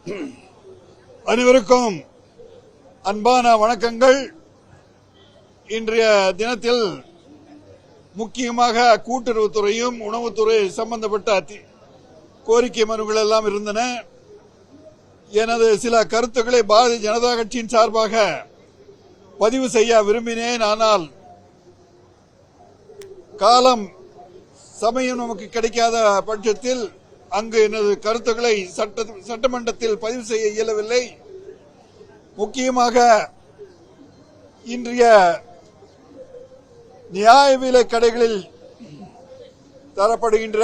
அனைவருக்கும் அன்பான வணக்கங்கள். இன்றைய தினத்தில் முக்கியமாக கூட்டுறவுத்துறையும் உணவுத்துறை சம்பந்தப்பட்ட கோரிக்கை மனுக்கள் எல்லாம் இருந்தன. எனது சில கருத்துக்களை பாரதிய ஜனதா கட்சியின் சார்பாக பதிவு செய்ய விரும்பினேன். ஆனால் காலம் சமயம் நமக்கு கிடைக்காத பட்சத்தில் அங்கு எனது கருத்துக்களை சட்டமன்றத்தில் பதிவு செய்ய இயலவில்லை. முக்கியமாக இன்றைய நியாய விலை கடைகளில் தரப்படுகின்ற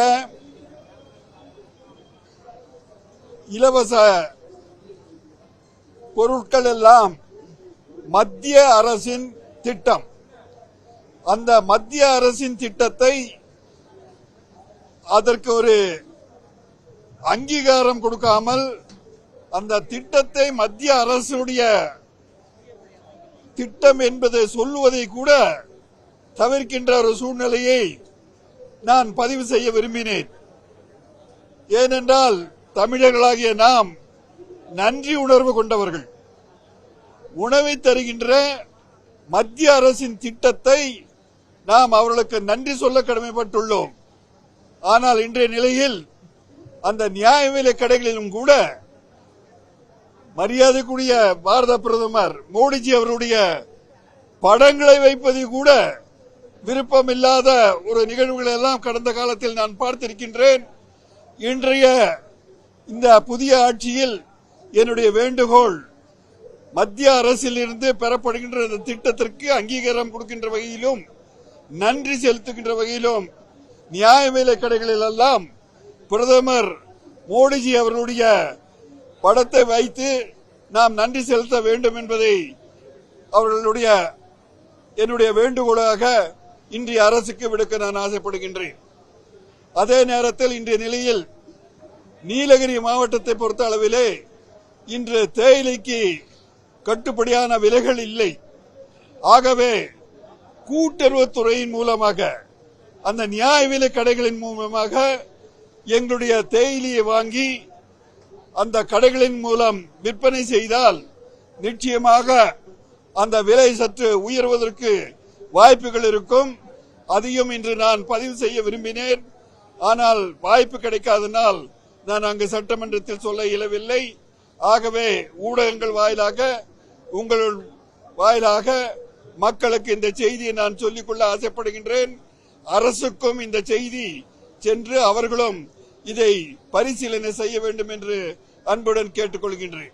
இலவச பொருட்கள் எல்லாம் மத்திய அரசின் திட்டம். அந்த மத்திய அரசின் திட்டத்தை அதற்கு ஒரு அங்கீகாரம் கொடுக்காமல் அந்த திட்டத்தை மத்திய அரசுடைய திட்டம் என்பதை சொல்லுவதை கூட தவிர்க்கின்ற ஒரு சூழ்நிலையை நான் பதிவு செய்ய விரும்பினேன். ஏனென்றால் தமிழர்களாகிய நாம் நன்றி உணர்வு கொண்டவர்கள். உணவை தருகின்ற மத்திய அரசின் திட்டத்தை நாம் அவர்களுக்கு நன்றி சொல்ல கடமைப்பட்டுள்ளோம். ஆனால் இன்றைய நிலையில் அந்த நியாய விலை கடைகளிலும் கூட மரியாதைக்குரிய பாரத பிரதமர் மோடிஜி அவருடைய படங்களை வைப்பது கூட விருப்பமில்லாத ஒரு நிகழ்வுகளை எல்லாம் கடந்த காலத்தில் நான் பார்த்திருக்கின்றேன். இன்றைய இந்த புதிய ஆட்சியில் என்னுடைய வேண்டுகோள், மத்திய அரசில் இருந்து பெறப்படுகின்ற இந்த திட்டத்திற்கு அங்கீகாரம் கொடுக்கின்ற வகையிலும் நன்றி செலுத்துகின்ற வகையிலும் நியாய விலை கடைகளில் எல்லாம் பிரதமர் மோடிஜி அவர்களுடைய படத்தை வைத்து நாம் நன்றி செலுத்த வேண்டும் என்பதை என்னுடைய வேண்டுகோளாக இன்றைய அரசுக்கு விடுக்க நான் ஆசைப்படுகின்றேன். அதே நேரத்தில் இன்றைய நிலையில் நீலகிரி மாவட்டத்தை பொறுத்த அளவிலே இன்று தேயிலைக்கு கட்டுப்படியான விலைகள் இல்லை. ஆகவே கூட்டுறவுத்துறையின் மூலமாக அந்த நியாய விலை கடைகளின் மூலமாக எங்களுடைய தேயிலையை வாங்கி அந்த கடைகளின் மூலம் விற்பனை செய்தால் நிச்சயமாக அந்த விலை சற்று உயர்வதற்கு வாய்ப்புகள் இருக்கும். அதையும் இன்று நான் பதிவு செய்ய விரும்பினேன். ஆனால் வாய்ப்பு கிடைக்காதனால் நான் அங்கு சட்டமன்றத்தில் சொல்ல இயலவில்லை. ஆகவே ஊடகங்கள் வாயிலாக உங்கள் வாயிலாக மக்களுக்கு இந்த செய்தியை நான் சொல்லிக்கொள்ள ஆசைப்படுகின்றேன். அரசுக்கும் இந்த செய்தி சென்று அவர்களும் இதை பரிசீலனை செய்ய வேண்டும் என்று அன்புடன் கேட்டுக்கொள்கின்றேன்.